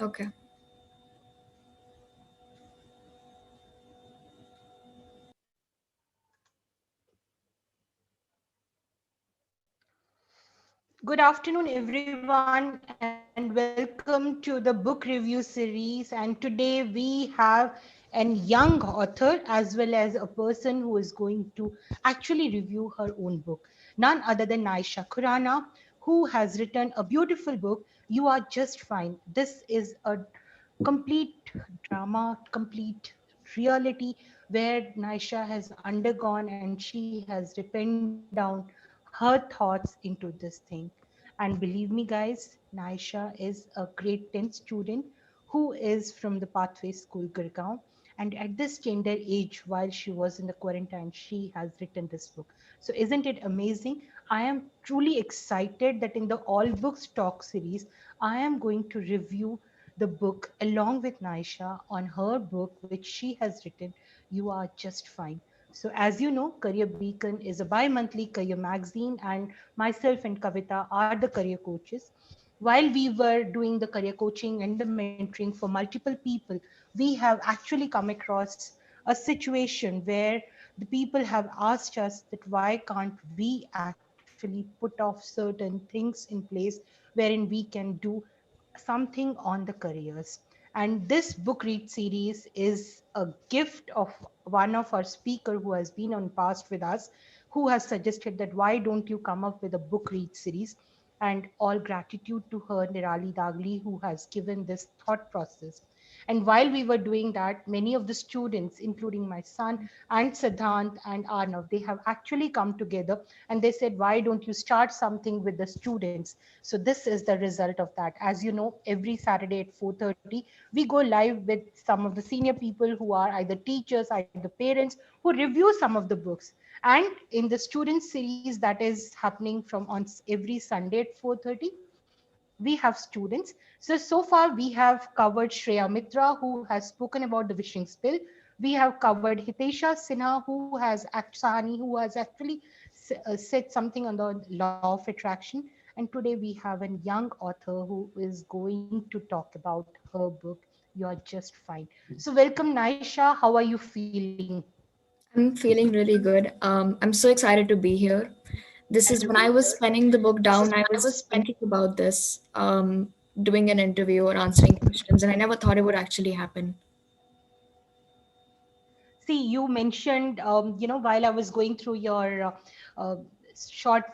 Okay. Good afternoon, everyone, and welcome to the book review series. And today we have a young author as well as a person who is going to actually review her own book. None other than Nayesha Khurana, who has written a beautiful book, You Are Just Fine. This is a complete drama, complete reality where Naisha has undergone and she has written down her thoughts into this thing. And believe me, guys, Naisha is a grade 10 student who is from the Pathway School, Gurugram. And at this tender age, while she was in the quarantine, she has written this book. So, isn't it amazing? I am truly excited that in the All Books Talk series, I am going to review the book along with Naisha on her book, which she has written, You Are Just Fine. So, as you know, Career Beacon is a bi monthly career magazine, and myself and Kavita are the career coaches. While we were doing the career coaching and the mentoring for multiple people, we have actually come across a situation where the people have asked us that why can't we actually put off certain things in place wherein we can do something on the careers. And this book read series is a gift of one of our speaker who has been on past with us, who has suggested that why don't you come up with a book read series. And all gratitude to her, Nirali Dagli, who has given this thought process. And while we were doing that, many of the students, including my son and Siddhant and Arnav, they have actually come together and they said, why don't you start something with the students? So this is the result of that. As you know, every Saturday at 4:30, we go live with some of the senior people who are either teachers, either parents, who review some of the books. And in the student series that is happening from on every Sunday at 4:30, we have students. So far we have covered Shreya Mitra, who has spoken about the wishing spill. We have covered Hitesha Sinha, who has Sahani, who has actually said something on the law of attraction. And today we have a young author who is going to talk about her book, You're Just Fine. So welcome, Naisha. How are you feeling? I'm feeling really good. I'm so excited to be here. This is when I was penning the book down, I was thinking about this, doing an interview or answering questions, and I never thought it would actually happen. See, you mentioned, while I was going through your uh, short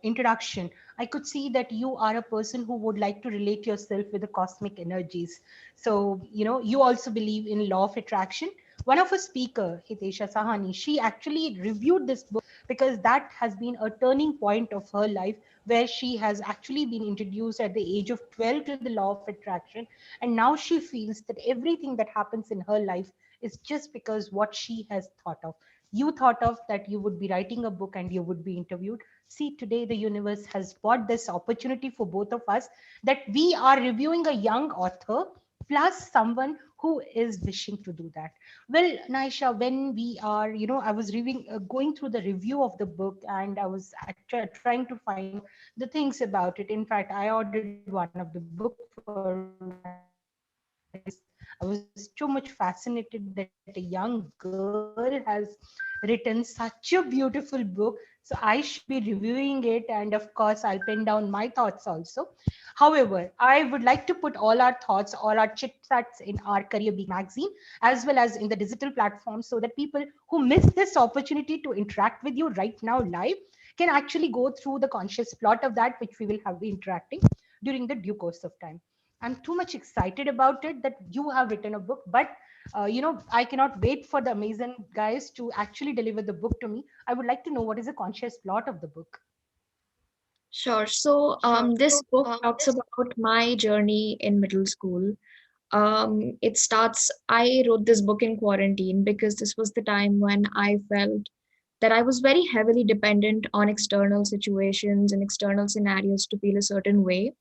introduction, I could see that you are a person who would like to relate yourself with the cosmic energies. So, you also believe in law of attraction. One of a speaker, Hitesha Sahani, she actually reviewed this book because that has been a turning point of her life where she has actually been introduced at the age of 12 to the law of attraction. And now she feels that everything that happens in her life is just because what she has thought of. You thought of that you would be writing a book and you would be interviewed. See, today the universe has brought this opportunity for both of us that we are reviewing a young author plus someone who is wishing to do that. Well, Naisha, when we are, I was reading, going through the review of the book, and I was trying to find out the things about it. In fact, I ordered one of the book for myself because I was too much fascinated that a young girl has written such a beautiful book. So I should be reviewing it, and of course, I'll pen down my thoughts also. However, I would like to put all our thoughts, all our chit chats in our Career Beacon magazine, as well as in the digital platform, so that people who miss this opportunity to interact with you right now live can actually go through the conscious plot of that, which we will have be interacting during the due course of time. I'm too much excited about it that you have written a book, but I cannot wait for the amazing guys to actually deliver the book to me. I would like to know what is the conscious plot of the book. Sure. So, this book talks about my journey in middle school. It starts, I wrote this book in quarantine because this was the time when I felt that I was very heavily dependent on external situations and external scenarios to feel a certain way.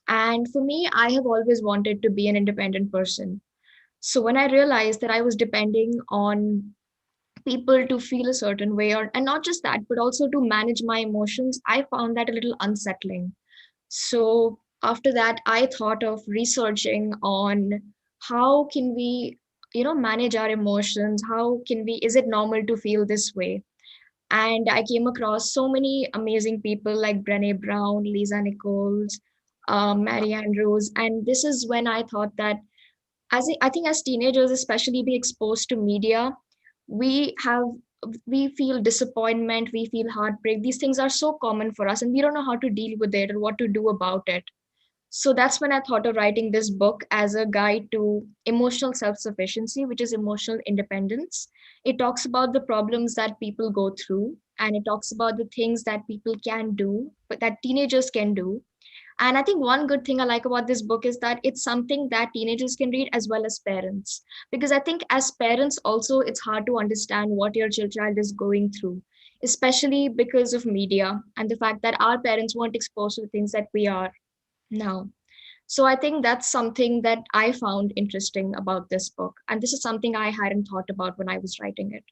And for me, I have always wanted to be an independent person. So when I realized that I was depending on people to feel a certain way, or and not just that, but also to manage my emotions, I found that a little unsettling. So After that, I thought of researching on how can we, manage our emotions? How can we, is it normal to feel this way? And I came across so many amazing people like Brené Brown, Lisa Nichols, Marianne Rose. And this is when I thought that I think as teenagers, especially be exposed to media, we have we feel disappointment, we feel heartbreak. These things are so common for us, and we don't know how to deal with it or what to do about it. So that's when I thought of writing this book as a guide to emotional self sufficiency, which is emotional independence. It talks about the problems that people go through, and it talks about the things that people can do, but that teenagers can do. And I think one good thing I like about this book is that it's something that teenagers can read as well as parents. Because I think as parents, also, it's hard to understand what your child is going through, especially because of media and the fact that our parents weren't exposed to the things that we are now. So I think that's something that I found interesting about this book. And this is something I hadn't thought about when I was writing it.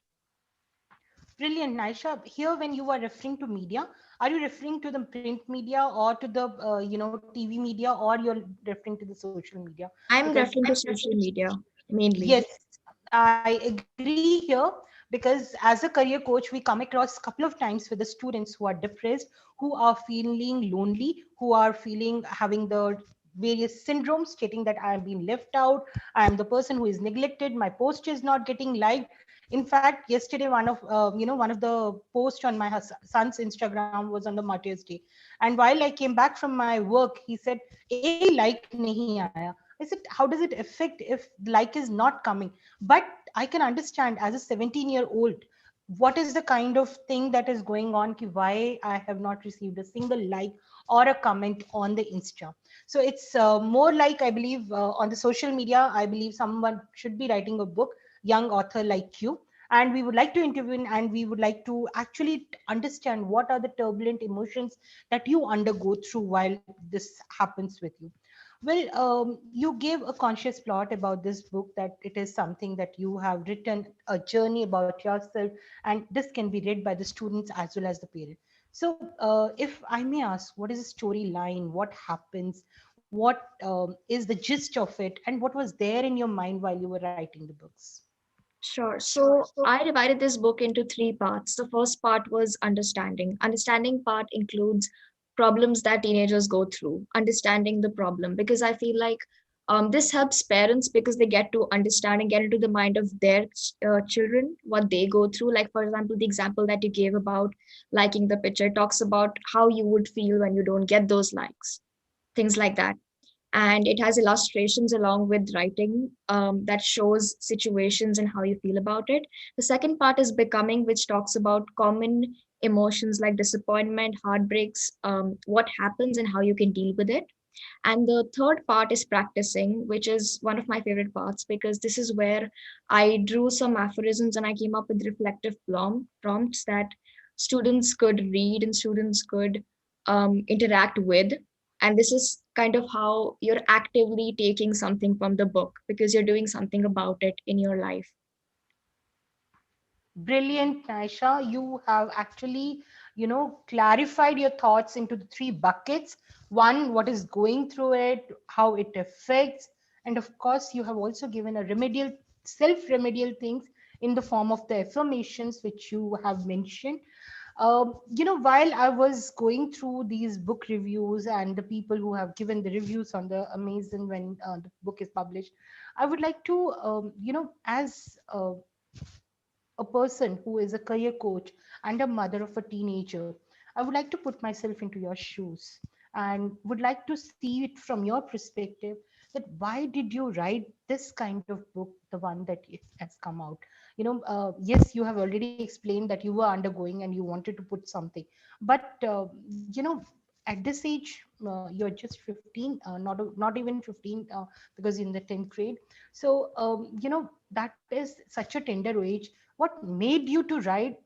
Brilliant, Naisha. Here, when you are referring to media, are you referring to the print media or to the TV media, or you're referring to the social media? I'm Because referring to social media mainly. yes, I agree here, because as a career coach, we come across a couple of times with the students who are depressed, who are feeling lonely, who are feeling having the various syndromes stating that I am being left out, I am the person who is neglected, my post is not getting liked. In fact, yesterday one of the post on my son's Instagram was on the Mother's Day, and while I came back from my work, he said, "A like nahi aaya." I said, "How does it affect if like is not coming?" But I can understand as a 17-year-old what is the kind of thing that is going on, ki why I have not received a single like or a comment on the Insta. So it's more like, I believe, on the social media, I believe someone should be writing a book, young author like you, and we would like to intervene, and we would like to actually understand what are the turbulent emotions that you undergo through while this happens with you. Well, you gave a conscious plot about this book, that it is something that you have written a journey about yourself, and this can be read by the students as well as the parent. So, if I may ask, what is the storyline? What happens? What is the gist of it? And what was there in your mind while you were writing the books? Sure. So I divided this book into three parts. The first part was understanding. Understanding part includes problems that teenagers go through, understanding the problem, because I feel like this helps parents because they get to understand and get into the mind of their children, what they go through. Like, for example, the example that you gave about liking the picture talks about how you would feel when you don't get those likes, things like that. And it has illustrations along with writing that shows situations and how you feel about it. The second part is becoming, which talks about common emotions like disappointment, heartbreaks, what happens and how you can deal with it. And the third part is practicing, which is one of my favorite parts because this is where I drew some aphorisms and I came up with reflective prompts that students could read and students could interact with. And this is kind of how you're actively taking something from the book because you're doing something about it in your life. Brilliant, Naisha. You have actually, clarified your thoughts into the three buckets. One, what is going through it, how it affects, and of course, you have also given a remedial, self-remedial things in the form of the affirmations which you have mentioned. While I was going through these book reviews and the people who have given the reviews on the Amazon when the book is published, I would like to, as a person who is a career coach and a mother of a teenager, I would like to put myself into your shoes and would like to see it from your perspective, that why did you write this kind of book, the one that it has come out? Yes, you have already explained that you were undergoing and you wanted to put something, but at this age, you're just 15, not even 15, because you're in the 10th grade. So that is such a tender age. What made you to write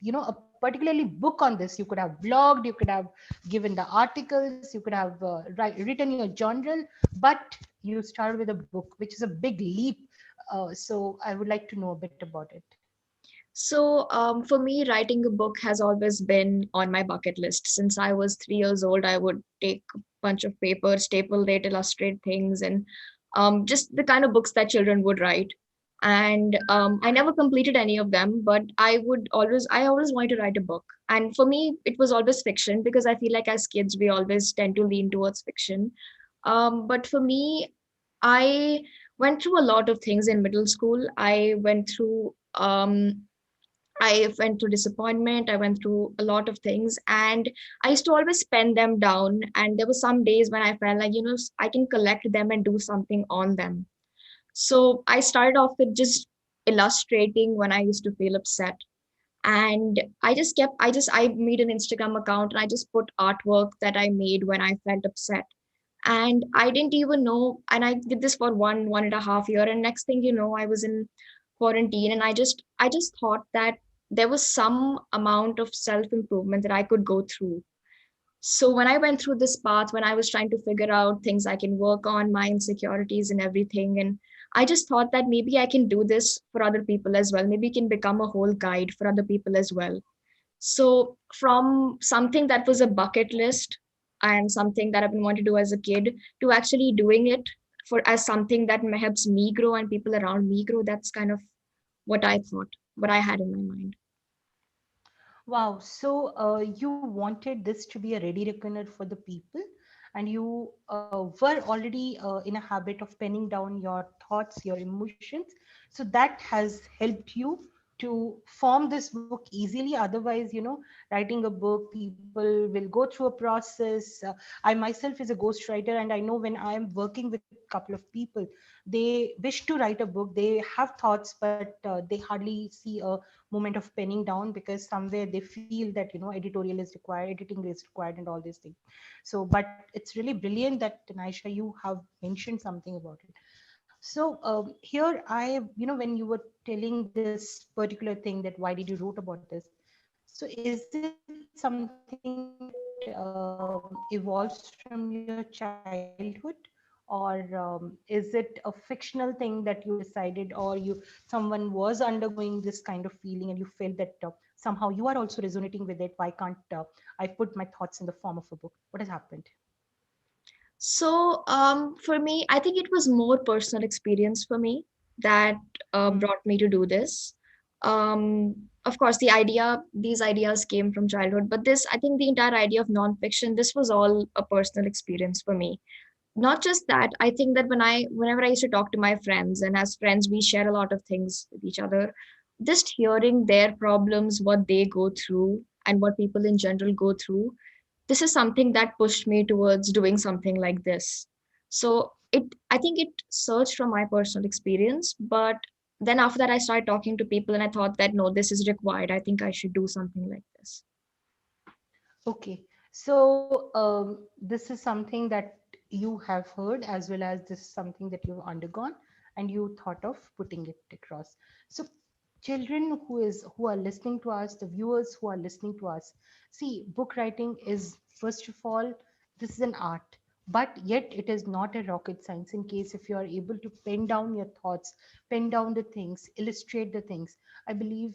a particularly book on this? You could have blogged, you could have given the articles, you could have written your journal, but you started with a book, which is a big leap. So I would like to know a bit about it. For me, writing a book has always been on my bucket list. Since I was 3 years old, I would take a bunch of paper, staple it, illustrate things, and just the kind of books that children would write. And I never completed any of them, but I always wanted to write a book. And for me, it was always fiction because I feel like as kids, we always tend to lean towards fiction. But for me, I went through a lot of things in middle school. I went through disappointment. I went through a lot of things, and I used to always pen them down. And there were some days when I felt like, I can collect them and do something on them. So I started off with just illustrating when I used to feel upset. And I made an Instagram account and I just put artwork that I made when I felt upset. And I didn't even know, and I did this for 1.5 year, and next thing you know, I was in quarantine, and I just thought that there was some amount of self improvement that I could go through. So when I went through this path, when I was trying to figure out things I can work on, my insecurities and everything, and I just thought that maybe I can do this for other people as well, maybe it can become a whole guide for other people as well. So from something that was a bucket list and something that I've been wanting to do as a kid to actually doing it for as something that helps me grow and people around me grow, that's kind of what I thought, what I had in my mind. Wow. So you wanted this to be a ready reckoner for the people, and you were already in a habit of penning down your thoughts, your emotions. So that has helped you to form this book easily. Otherwise, writing a book, people will go through a process. I myself is a ghostwriter, and I know when I am working with a couple of people, they wish to write a book. They have thoughts, but they hardly see a moment of penning down because somewhere they feel that editorial is required, editing is required, and all these things. So but it's really brilliant that Naisha, you have mentioned something about it. So here when you were telling this particular thing, that why did you wrote about this, so is it something that evolves from your childhood, or is it a fictional thing that you decided, or someone was undergoing this kind of feeling and you felt that somehow you are also resonating with it? Why can't I put my thoughts in the form of a book? What has happened? For me, I think it was more personal experience for me that brought me to do this. Of course, these ideas came from childhood, but I think the entire idea of nonfiction, this was all a personal experience for me. Not just that, I think that whenever I used to talk to my friends, and as friends, we share a lot of things with each other. Just hearing their problems, what they go through, and what people in general go through, this is something that pushed me towards doing something like this. So I think it surged from my personal experience, but then after that I started talking to people and I thought that no, this is required. I think I should do something like this. Okay, so this is something that you have heard, as well as this is something that you've undergone, and you thought of putting it across. So, children who are listening to us, the viewers who are listening to us, see, book writing is, first of all, this is an art, but yet it is not a rocket science. In case if you are able to pen down your thoughts, pen down the things, illustrate the things, I believe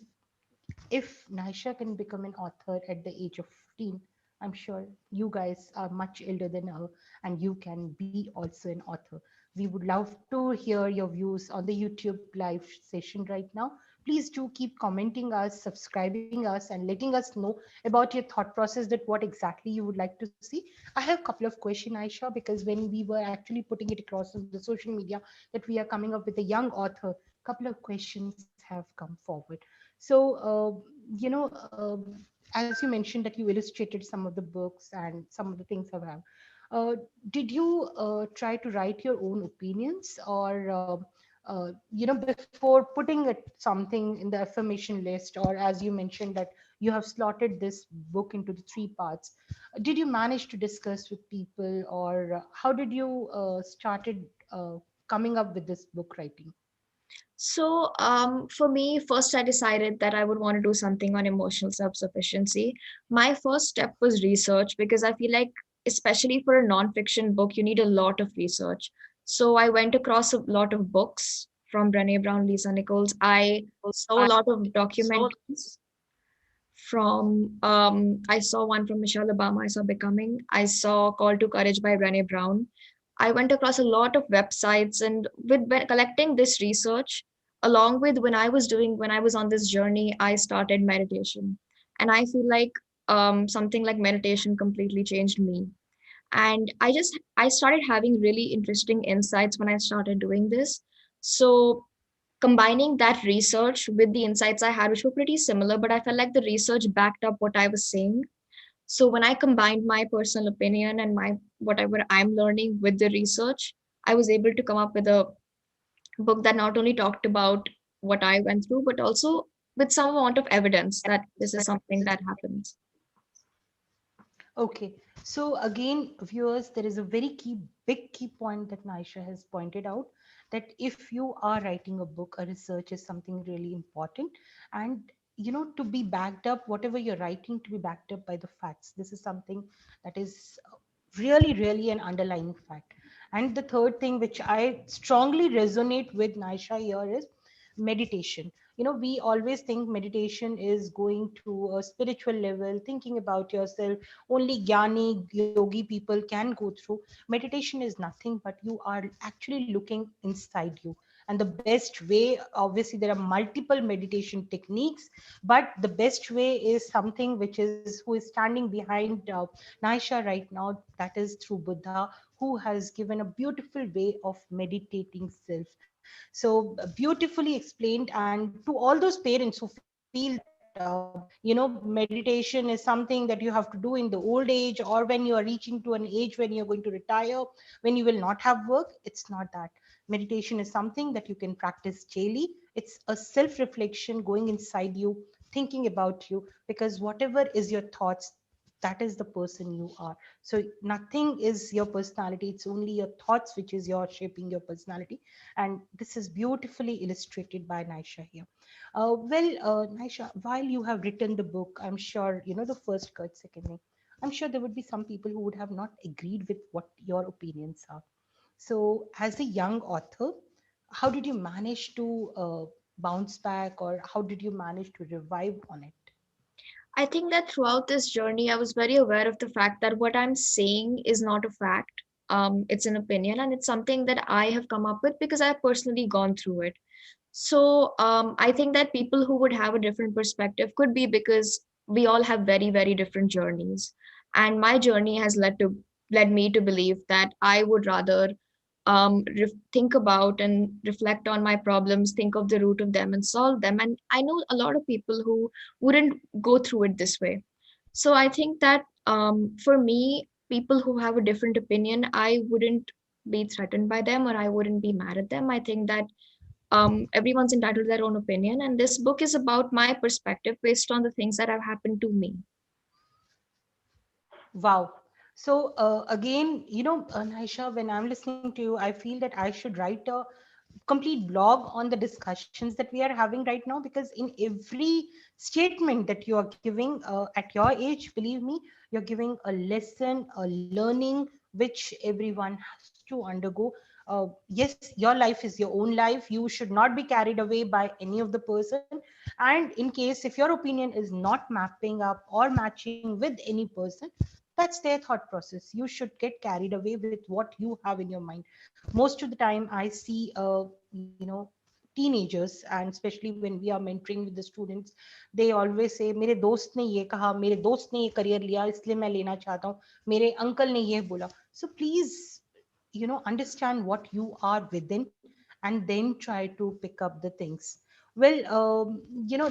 if Naisha can become an author at the age of 15, I'm sure you guys are much elder than her and you can be also an author. We would love to hear your views on the YouTube live session right now. Please do keep commenting us, subscribing us, and letting us know about your thought process, that what exactly you would like to see. I have a couple of questions, Aisha, because when we were actually putting it across on the social media that we are coming up with a young author, a couple of questions have come forward. So, as you mentioned that you illustrated some of the books and some of the things have have. Uh, did you try to write your own opinions, or before putting it something in the affirmation list, or as you mentioned that you have slotted this book into the three parts? Did you manage to discuss with people, or how did you started coming up with this book writing? For me, first I decided that I would want to do something on emotional self-sufficiency. My first step was research because I feel like, especially for a non-fiction book, you need a lot of research. So I went across a lot of books from Brené Brown, Lisa Nichols. I saw a lot of documentaries from I saw one from Michelle Obama, I saw Becoming, I saw Call to Courage by Brené Brown. I went across a lot of websites, and with collecting this research, along with when I was on this journey, I started meditation. And I feel like something like meditation completely changed me. And I started having really interesting insights when I started doing this. So combining that research with the insights I had, which were pretty similar, but I felt like the research backed up what I was saying. So when I combined my personal opinion and my whatever I'm learning with the research, I was able to come up with a book that not only talked about what I went through, but also with some amount of evidence that this is something that happens. Okay, so again, viewers, there is a very big key point that Naisha has pointed out, that if you are writing a book, a research is something really important, and to be backed up, whatever you're writing, to be backed up by the facts. This is something that is really, really an underlying fact. And the third thing, which I strongly resonate with Naisha here, is meditation. We always think meditation is going to a spiritual level, thinking about yourself. Only jnani yogi people can go through. Meditation is nothing but you are actually looking inside you. And the best way, obviously there are multiple meditation techniques, but the best way is something which is who is standing behind Naisha right now, that is through Buddha, who has given a beautiful way of meditating self. So beautifully explained. And to all those parents who feel that meditation is something that you have to do in the old age, or when you are reaching to an age when you're going to retire, when you will not have work, it's not that. Meditation is something that you can practice daily. It's a self reflection, going inside you, thinking about you, because whatever is your thoughts, that is the person you are. So nothing is your personality, it's only your thoughts which is your shaping your personality. And this is beautifully illustrated by Naisha here. Naisha, while you have written the book, I'm sure, the first cut, second name, I'm sure there would be some people who would have not agreed with what your opinions are. So, as a young author, how did you manage to bounce back, or how did you manage to revive on it? I think that throughout this journey, I was very aware of the fact that what I'm saying is not a fact. It's an opinion, and it's something that I have come up with because I've personally gone through it. So I think that people who would have a different perspective could be because we all have very, very different journeys. And my journey has led me to believe that I would rather think about and reflect on my problems, think of the root of them and solve them. And I know a lot of people who wouldn't go through it this way. So I think that for me, people who have a different opinion, I wouldn't be threatened by them or I wouldn't be mad at them. I think that everyone's entitled to their own opinion, and this book is about my perspective based on the things that have happened to me. Wow. So again, Naisha, when I'm listening to you, I feel that I should write a complete blog on the discussions that we are having right now, because in every statement that you are giving at your age, believe me, you're giving a lesson, a learning, which everyone has to undergo. Yes, your life is your own life. You should not be carried away by any of the person. And in case if your opinion is not mapping up or matching with any person, that's their thought process. You should get carried away with what you have in your mind. Most of the time I see teenagers, and especially when we are mentoring with the students, they always say मेरे दोस्त ने ये कहा, मेरे दोस्त ने ये career लिया इसलिए मैं लेना चाहता हूँ, मेरे अंकल ने ये बोला. So please, understand what you are within, and then try to pick up the things. Well,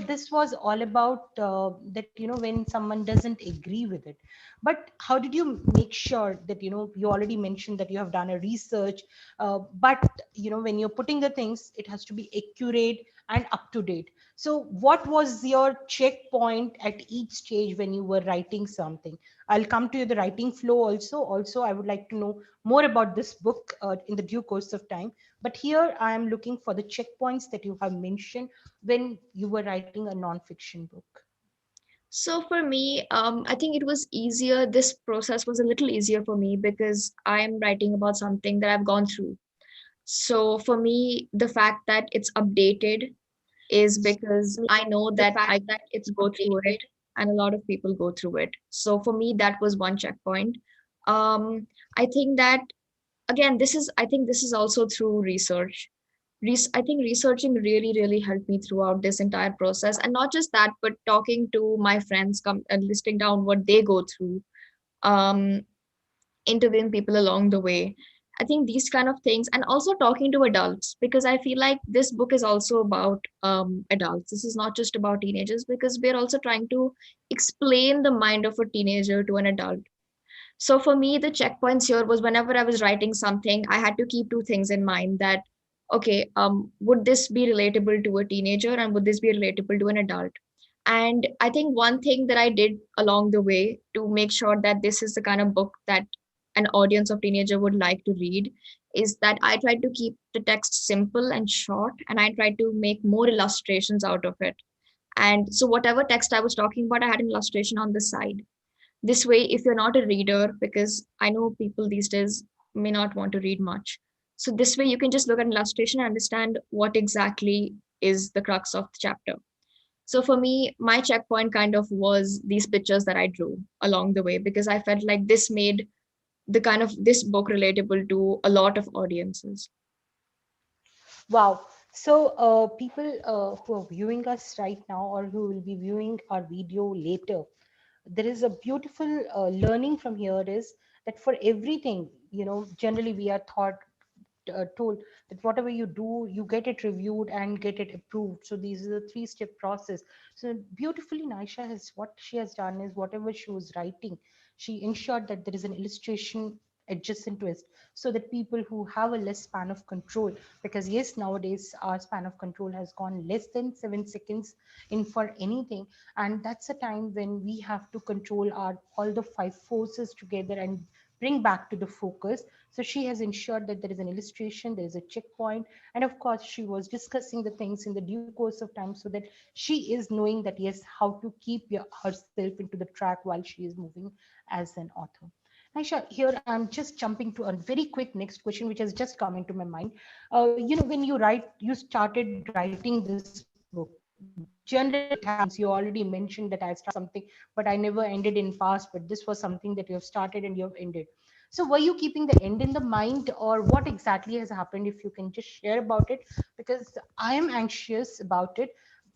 this was all about that, when someone doesn't agree with it. But how did you make sure that, you already mentioned that you have done a research, but, when you're putting the things, it has to be accurate and up to date. So what was your checkpoint at each stage when you were writing something? I'll come to the writing flow also. I would like to know more about this book in the due course of time. But here I am looking for the checkpoints that you have mentioned when you were writing a non-fiction book. So for me, I think it was easier. This process was a little easier for me because I'm writing about something that I've gone through. So for me, the fact that it's updated is because I know that I go through it and a lot of people go through it. So for me, that was one checkpoint. I think that again, I think this is also through research. I think researching really, really helped me throughout this entire process. And not just that, but talking to my friends, and listing down what they go through. Um, Interviewing people along the way. I think these kind of things, and also talking to adults, because I feel like this book is also about adults. This is not just about teenagers, because we're also trying to explain the mind of a teenager to an adult. So for me, the checkpoints here was whenever I was writing something, I had to keep two things in mind that, okay, would this be relatable to a teenager and would this be relatable to an adult? And I think one thing that I did along the way to make sure that this is the kind of book that an audience of teenager would like to read is that I tried to keep the text simple and short, and I tried to make more illustrations out of it. And so whatever text I was talking about, I had an illustration on the side. This way, if you're not a reader, because I know people these days may not want to read much, so this way you can just look at an illustration and understand what exactly is the crux of the chapter. So for me, my checkpoint kind of was these pictures that I drew along the way, because I felt like this made the kind of this book relatable to a lot of audiences. Wow. So, people who are viewing us right now or who will be viewing our video later, there is a beautiful learning from here is that for everything, generally we are told that whatever you do, you get it reviewed and get it approved. So these are the three-step process. So beautifully, Naisha has what she has done is whatever she was writing, she ensured that there is an illustration adjacent to it, so that people who have a less span of control, because yes, nowadays our span of control has gone less than 7 seconds in for anything, and that's a time when we have to control our all the five forces together and bring back to the focus. So she has ensured that there is an illustration, there is a checkpoint, and of course, she was discussing the things in the due course of time so that she is knowing that yes, how to keep herself into the track while she is moving as an author. Aisha, here I'm just jumping to a very quick next question, which has just come into my mind. When you started writing this book. Generally, it happens. You already mentioned that I started something, but I never ended in past. But this was something that you have started and you have ended. So, were you keeping the end in the mind, or what exactly has happened? If you can just share about it, because I am anxious about it.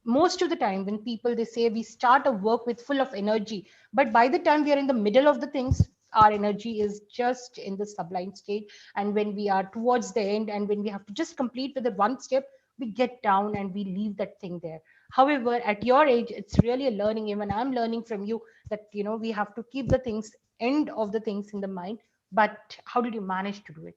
Most of the time, when people they say we start a work with full of energy, but by the time we are in the middle of the things, our energy is just in the sublime state, and when we are towards the end and when we have to just complete with the one step, we get down and we leave that thing there. However, at your age, it's really a learning. Even I'm learning from you that we have to keep the things end of the things in the mind. But how did you manage to do it?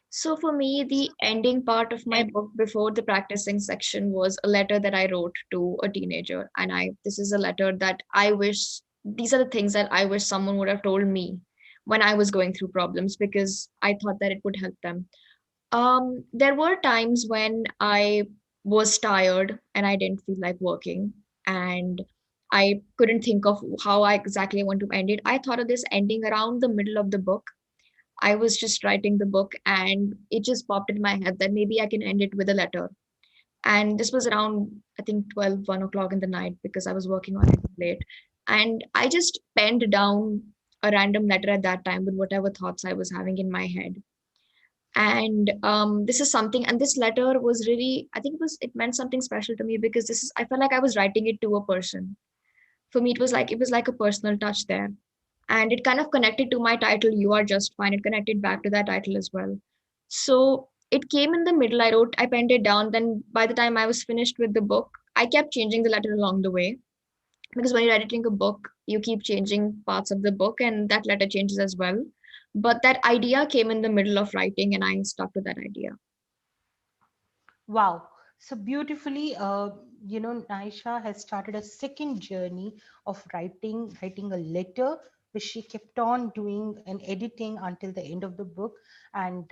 So for me, the ending part of my book before the practicing section was a letter that I wrote to a teenager. And this is a letter that I wish, these are the things that I wish someone would have told me when I was going through problems, because I thought that it would help them. There were times when I was tired and I didn't feel like working, and I couldn't think of how I exactly want to end it. I thought of this ending around the middle of the book. I was just writing the book and it just popped in my head that maybe I can end it with a letter. And this was around, I think, 1 o'clock in the night, because I was working on it late. And I just penned down a random letter at that time with whatever thoughts I was having in my head. And this is something, and this letter was really, I think it meant something special to me, because I felt like I was writing it to a person. For me, it was like a personal touch there, and it kind of connected to my title, You Are Just Fine. It connected back to that title as well. So it came in the middle. I penned it down. Then by the time I was finished with the book, I kept changing the letter along the way, because when you're editing a book, you keep changing parts of the book, and that letter changes as well. But that idea came in the middle of writing, and I stuck to that idea. Wow. So beautifully, Naisha has started a second journey of writing a letter, which she kept on doing and editing until the end of the book. And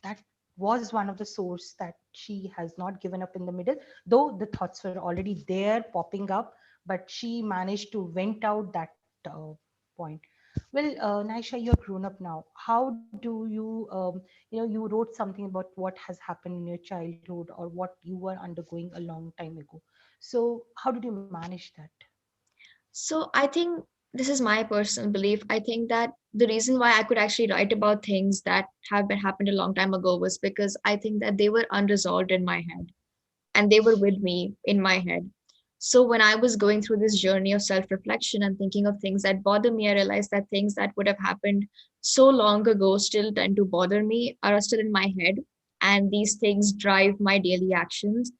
that was one of the source that she has not given up in the middle, though the thoughts were already there popping up, but she managed to vent out that point. Well, Naisha, you're grown up now. How do you, you wrote something about what has happened in your childhood or what you were undergoing a long time ago. So, how did you manage that? So I think this is my personal belief. I think that the reason why I could actually write about things that have been happened a long time ago was because I think that they were unresolved in my head and they were with me in my head. So when I was going through this journey of self-reflection and thinking of things that bother me, I realized that things that would have happened so long ago still tend to bother me, are still in my head, and these things drive my daily actions.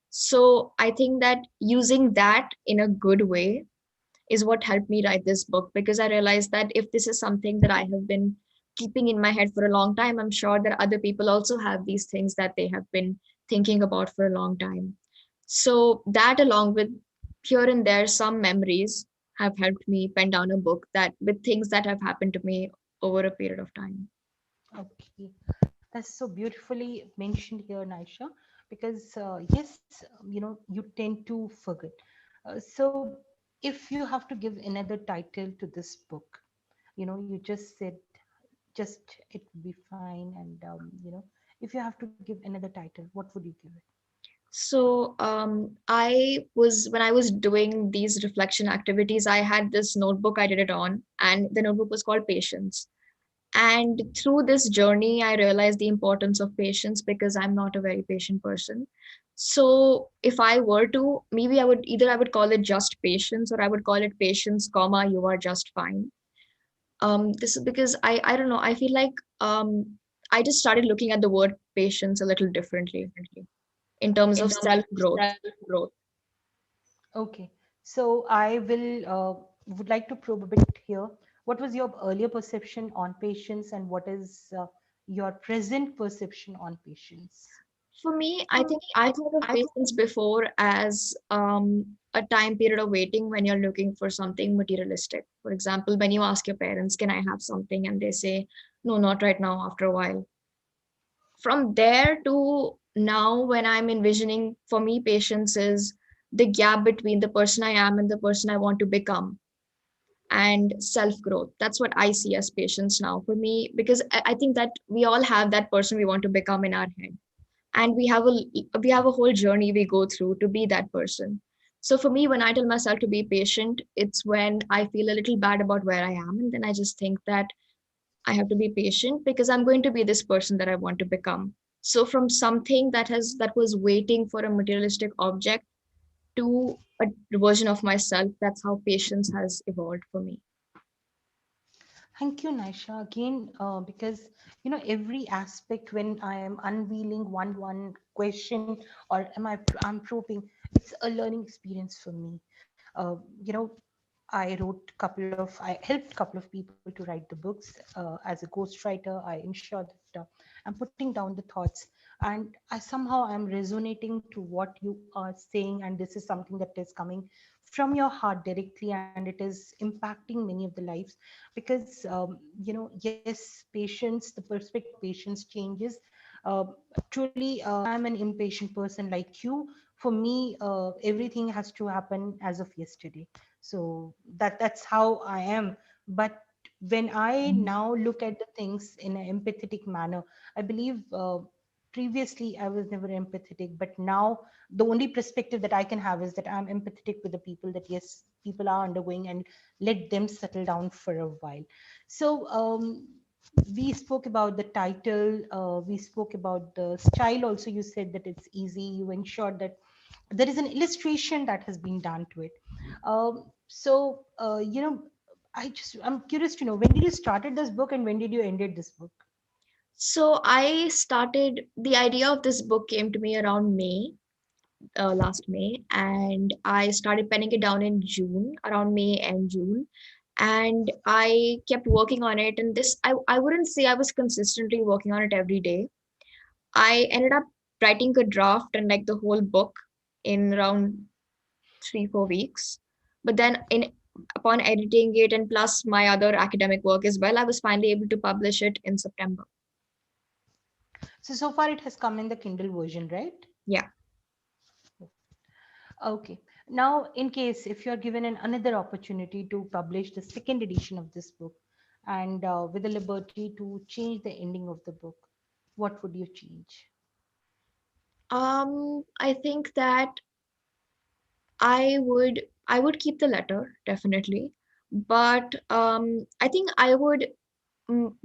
So I think that using that in a good way is what helped me write this book, because I realized that if this is something that I have been keeping in my head for a long time, I'm sure that other people also have these things that they have been thinking about for a long time. So, that along with here and there some memories have helped me pen down a book that with things that have happened to me over a period of time. Okay, that's so beautifully mentioned here, Naisha, because yes, you tend to forget. So, if you have to give another title to this book, you just said just it would be fine, and if you have to give another title, what would you give it? So, when I was doing these reflection activities, I had this notebook I did it on, and the notebook was called Patience. And through this journey, I realized the importance of patience because I'm not a very patient person. So if I were to, maybe I would call it just patience, or I would call it patience, comma, you are just fine. This is because I don't know, I feel like I just started looking at the word patience a little differently in terms of self growth. Okay, so I will would like to probe a bit here. What was your earlier perception on patience, and what is your present perception on patience? For me, I think I thought of patience before as a time period of waiting when you're looking for something materialistic. For example, when you ask your parents, can I have something? And they say, no, not right now, after a while. From there to now, when I'm envisioning, for me, patience is the gap between the person I am and the person I want to become, and self growth. That's what I see as patience now for me, because I think that we all have that person we want to become in our head, and we have a whole journey we go through to be that person. So for me, when I tell myself to be patient, it's when I feel a little bad about where I am, and then I just think that I have to be patient because I'm going to be this person that I want to become. So from something that was waiting for a materialistic object to a version of myself, that's how patience has evolved for me. Thank you, Naisha. Again, because every aspect when I am unveiling one question, or I'm probing, it's a learning experience for me. Uh, you know, I helped a couple of people to write the books as a ghostwriter. I ensure that I'm putting down the thoughts, and I somehow am resonating to what you are saying, and this is something that is coming from your heart directly, and it is impacting many of the lives because yes, patience, the perspective of patience changes. uh, Truly, I'm an impatient person like you. For me, everything has to happen as of yesterday, so that's how I am. But when I now look at the things in an empathetic manner, I believe previously I was never empathetic, but now the only perspective that I can have is that I'm empathetic with the people, that yes, people are undergoing, and let them settle down for a while. So we spoke about the title, we spoke about the style also. You said that it's easy, you ensured that there is an illustration that has been done to it. So I'm curious to know, when did you started this book and when did you ended this book? So I started, the idea of this book came to me around May, last May, and I started penning it down in June, around May and June. And I kept working on it. And I wouldn't say I was consistently working on it every day. I ended up writing a draft and like the whole book in around 3, 4 weeks. But then upon editing it and plus my other academic work as well, I was finally able to publish it in September. So far it has come in the Kindle version, right? Yeah. Okay. Now, in case if you are given another opportunity to publish the second edition of this book, and with the liberty to change the ending of the book, what would you change? I think that I would keep the letter definitely, but I think I would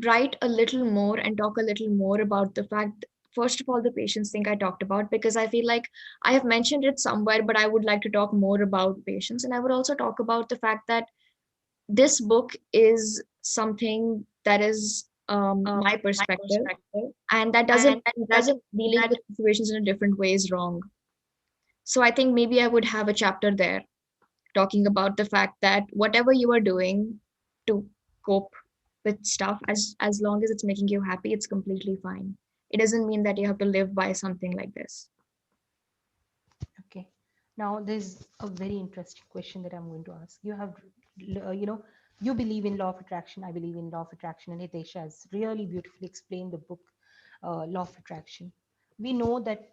write a little more and talk a little more about the fact, first of all, the patience thing I talked about, because I feel like I have mentioned it somewhere, but I would like to talk more about patience. And I would also talk about the fact that this book is something that is my perspective, and that doesn't mean that dealing with situations in a different way is wrong. So I think maybe I would have a chapter there talking about the fact that whatever you are doing to cope with stuff, as long as it's making you happy, it's completely fine. It doesn't mean that you have to live by something like this. Okay. Now there's a very interesting question that I'm going to ask. You have, you believe in law of attraction. I believe in law of attraction, and Hitesha has really beautifully explained the book, Law of Attraction. We know that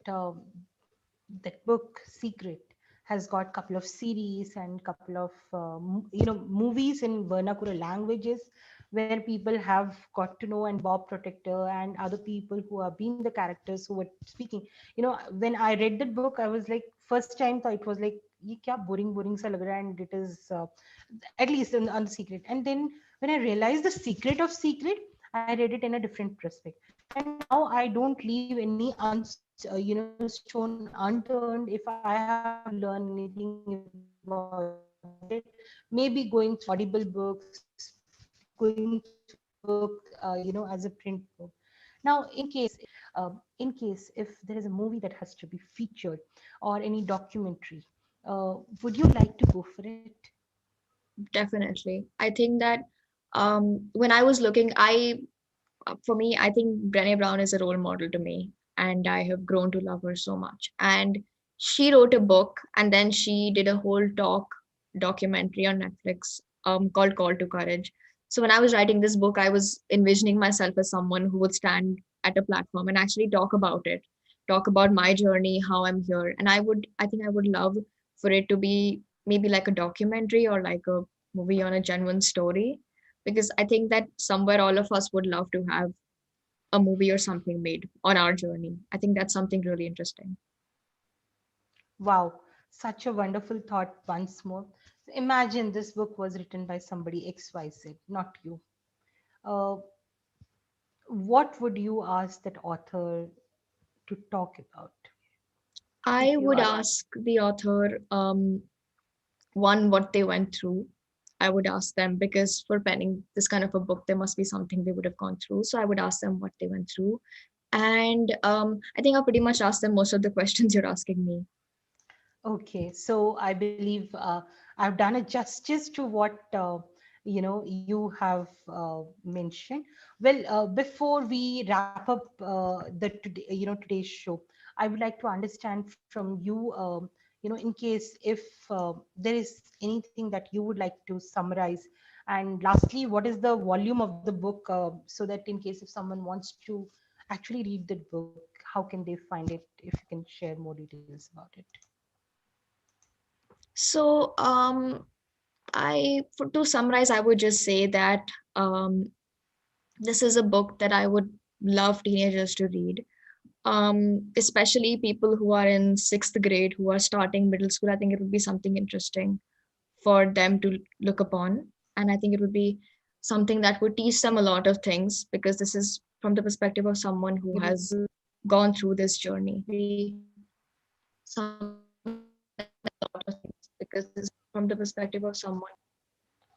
that book Secret has got couple of series and couple of movies in vernacular languages, where people have got to know, and Bob Protector and other people who have been the characters who were speaking. When I read that book, I was like, first time thought it was like, ye kya boring sa lag raha hai, and it is at least on the Secret. And then when I realized the secret of Secret, I read it in a different perspective. And now I don't leave any stone unturned if I have to learn anything about it. Maybe going through audible books, going through the book, as a print book. Now, in case if there is a movie that has to be featured or any documentary, would you like to go for it? Definitely. I think that when I was looking, for me, I think Brené Brown is a role model to me, and I have grown to love her so much. And she wrote a book, and then she did a whole talk documentary on Netflix called Call to Courage. So when I was writing this book, I was envisioning myself as someone who would stand at a platform and actually talk about it, talk about my journey, how I'm here. And I think I would love for it to be maybe like a documentary or like a movie on a genuine story, because I think that somewhere all of us would love to have a movie or something made on our journey. I think that's something really interesting. Wow, such a wonderful thought once more. Imagine this book was written by somebody XYZ, not you. Uh, what would you ask that author to talk about I if you would are? ask the author, one, what they went through. I would ask them, because for penning this kind of a book, there must be something they would have gone through. So I would ask them what they went through. And I think I'll pretty much ask them most of the questions you're asking me. Okay, so I believe I've done a justice to what you have mentioned. Well, before we wrap up the today, today's show, I would like to understand from you, in case if there is anything that you would like to summarize, and lastly, what is the volume of the book, so that in case if someone wants to actually read the book, how can they find it? If you can share more details about it. So to summarize, I would just say that um, this is a book that I would love teenagers to read, especially people who are in sixth grade, who are starting middle school. I think it would be something interesting for them to look upon. And I think it would be something that would teach them a lot of things, because this is from the perspective of someone who has gone through this journey.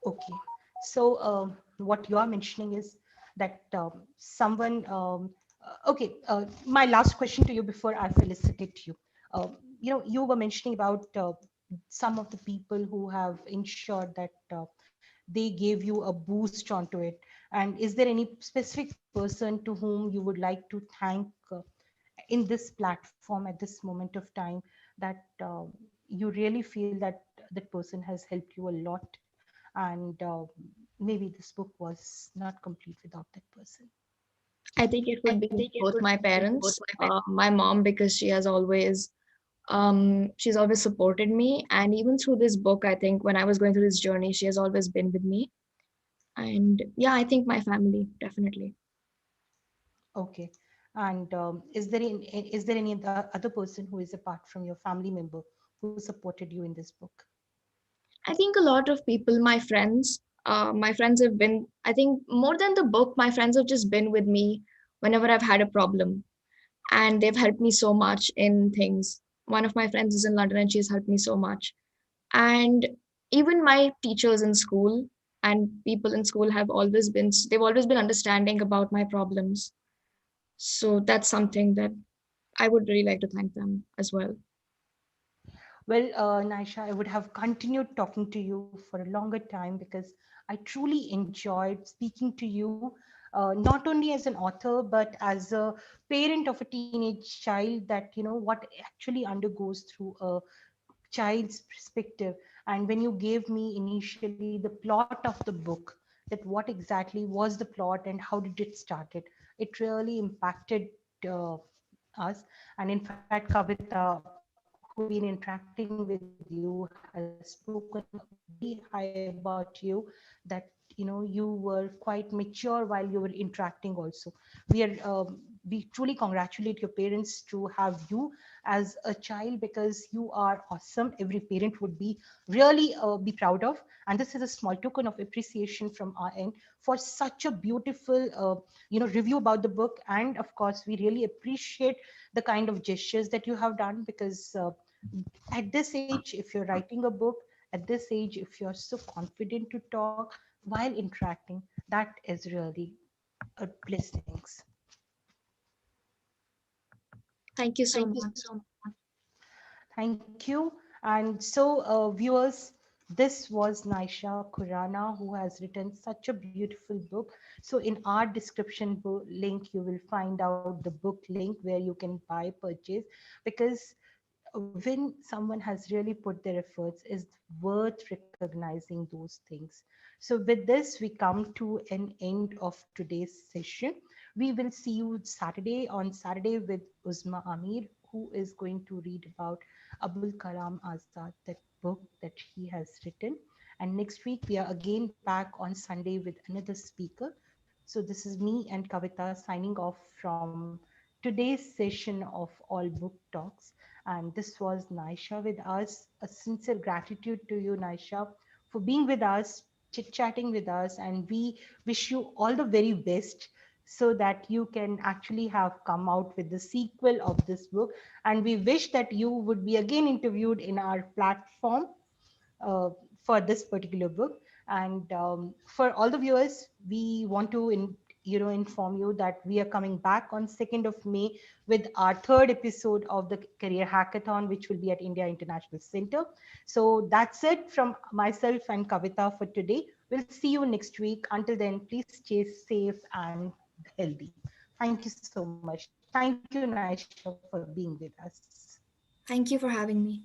Okay. So, what you are mentioning is that someone, okay, my last question to you before I felicitate you. You were mentioning about some of the people who have ensured that they gave you a boost onto it. And is there any specific person to whom you would like to thank in this platform at this moment of time, that you really feel that that person has helped you a lot, and maybe this book was not complete without that person? I think it would be both my parents, my mom, because she's always supported me, and even through this book, I think when I was going through this journey, she has always been with me. And yeah, I think my family, definitely. Okay. And is there any other person who is apart from your family member who supported you in this book? I think a lot of people, my friends have been, I think more than the book, my friends have just been with me whenever I've had a problem. And they've helped me so much in things. One of my friends is in London and she's helped me so much. And even my teachers in school and people in school they've always been understanding about my problems. So that's something that I would really like to thank them as well. Well, Naisha, I would have continued talking to you for a longer time because I truly enjoyed speaking to you, not only as an author, but as a parent of a teenage child, that, what actually undergoes through a child's perspective. And when you gave me initially the plot of the book, that what exactly was the plot and how did it start, it really impacted uh, us. And in fact, Kavita, who has been interacting with you, has spoken very high about you, that you were quite mature while you were interacting also. We truly congratulate your parents to have you as a child, because you are awesome. Every parent would be really be proud of. And this is a small token of appreciation from our end for such a beautiful review about the book. And of course, we really appreciate the kind of gestures that you have done, because at this age, if you're writing a book, at this age, if you're so confident to talk while interacting, that is really a blessings. Thank you so much. Thank you. And so, viewers, this was Naisha Khurana, who has written such a beautiful book. So, in our description link, you will find out the book link where you can buy, purchase, because when someone has really put their efforts, is worth recognizing those things. So with this, we come to an end of today's session. We will see you on Saturday with Uzma Amir, who is going to read about Abul Kalam Azad, that book that he has written. And next week we are again back on Sunday with another speaker. So this is me and Kavita signing off from today's session of All Book Talks. And this was Naisha with us. A sincere gratitude to you, Naisha, for being with us, chit chatting with us. And we wish you all the very best so that you can actually have come out with the sequel of this book. And we wish that you would be again interviewed in our platform uh, for this particular book. And for all the viewers, we want to inform you that we are coming back on 2nd of May with our third episode of the Career Hackathon, which will be at India International Center. So that's it from myself and Kavita for today. We'll see you next week. Until then, please stay safe and healthy. Thank you so much. Thank you, Naisha, for being with us. Thank you for having me.